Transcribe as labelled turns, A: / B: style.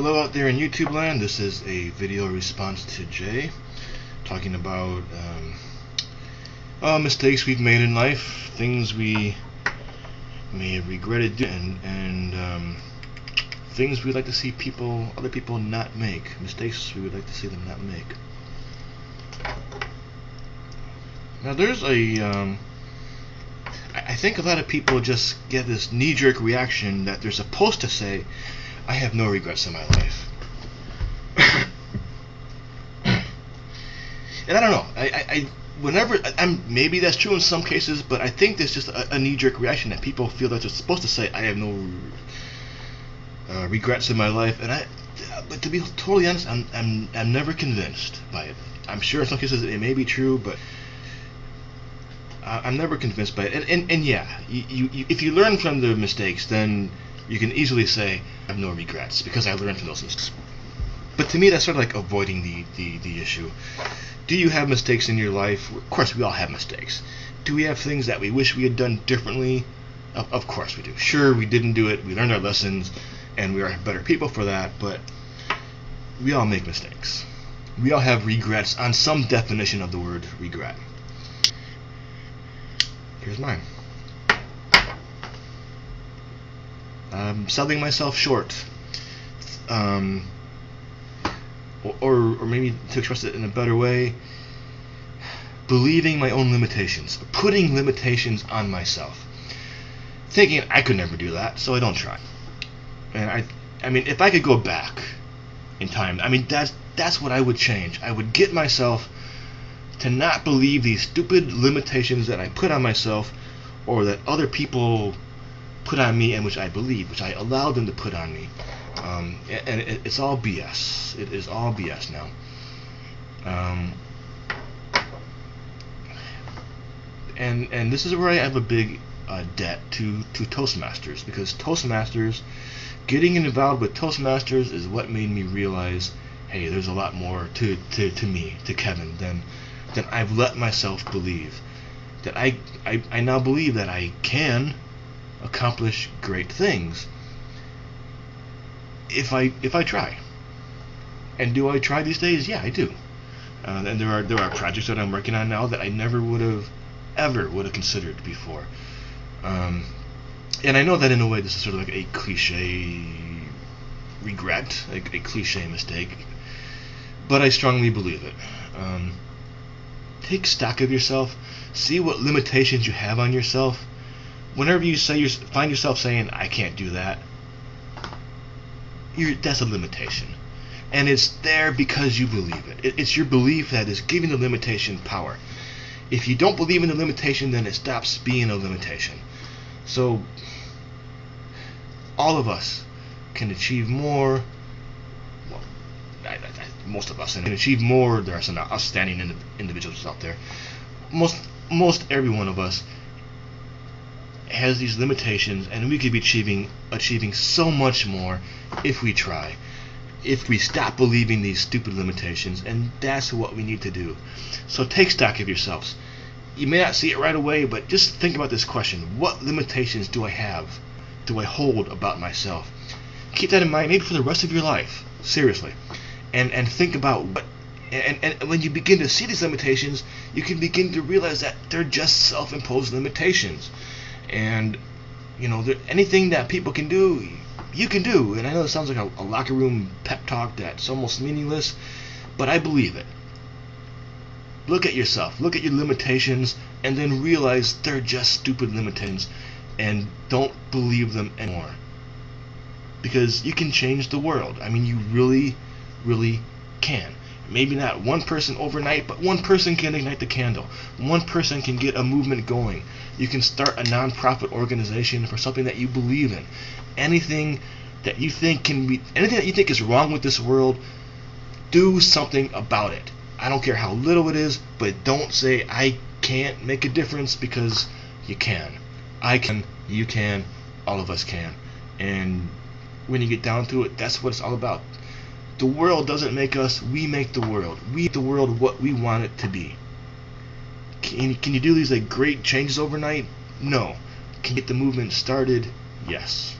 A: Hello out there in YouTube land. This is a video response to Jay talking about mistakes we've made in life, things we may have regretted doing, and things we'd like to see other people not make, mistakes we would like to see them not make. Now there's I think a lot of people just get this knee-jerk reaction that they're supposed to say, I have no regrets in my life. And I don't know, maybe that's true in some cases, but I think there's just a knee-jerk reaction that people feel that they're supposed to say, I have no regrets in my life. But to be totally honest, I'm never convinced by it. I'm sure in some cases it may be true, but I'm never convinced by it. And yeah, if you learn from the mistakes, then you can easily say, I have no regrets because I learned from those mistakes. But to me, that's sort of like avoiding the issue. Do you have mistakes in your life? Of course, we all have mistakes. Do we have things that we wish we had done differently? Of course we do. Sure, we didn't do it. We learned our lessons, and we are better people for that, but we all make mistakes. We all have regrets on some definition of the word regret. Here's mine. Selling myself short, or maybe to express it in a better way, believing my own limitations, putting limitations on myself, thinking I could never do that, so I don't try. And I mean, if I could go back in time, I mean, that's what I would change. I would get myself to not believe these stupid limitations that I put on myself, or that other people put on me, and which I believe, which I allowed them to put on me. And it's all BS. It is all BS now. And this is where I have a big debt to Toastmasters, because Toastmasters, getting involved with Toastmasters is what made me realize, hey, there's a lot more to me, to Kevin, than I've let myself believe. That I now believe that I can accomplish great things if I try. And do I try these days? Yeah, I do. And there are projects that I'm working on now that I never would have considered before. And I know that in a way this is sort of like a cliche regret, like a cliche mistake, but I strongly believe it. Take stock of yourself. See what limitations you have on yourself. Whenever you find yourself saying, I can't do that, that's a limitation. And it's there because you believe it. It's your belief that is giving the limitation power. If you don't believe in the limitation, then it stops being a limitation. So, all of us can achieve more. Well, most of us can achieve more. There are some outstanding individuals out there. Most every one of us has these limitations, and we could be achieving so much more if we try, if we stop believing these stupid limitations. And that's what we need to do. So take stock of yourselves. You may not see it right away, but just think about this question: what limitations do I have, do I hold about myself? Keep that in mind, maybe for the rest of your life, seriously, and think about what. And when you begin to see these limitations, you can begin to realize that they're just self-imposed limitations. And, you know, anything that people can do, you can do. And I know it sounds like a locker room pep talk that's almost meaningless, but I believe it. Look at yourself, look at your limitations, and then realize they're just stupid limitations, and don't believe them anymore. Because you can change the world. I mean, you really, really can. Maybe not one person overnight, but one person can ignite the candle. One person can get a movement going. You can start a non-profit organization for something that you believe in. Anything that you think is wrong with this world, do something about it. I don't care how little it is, but don't say I can't make a difference, because you can. I can, you can, all of us can. And when you get down to it, that's what it's all about. The world doesn't make us, we make the world. We make the world what we want it to be. Can you do these like great changes overnight? No. Can you get the movement started? Yes.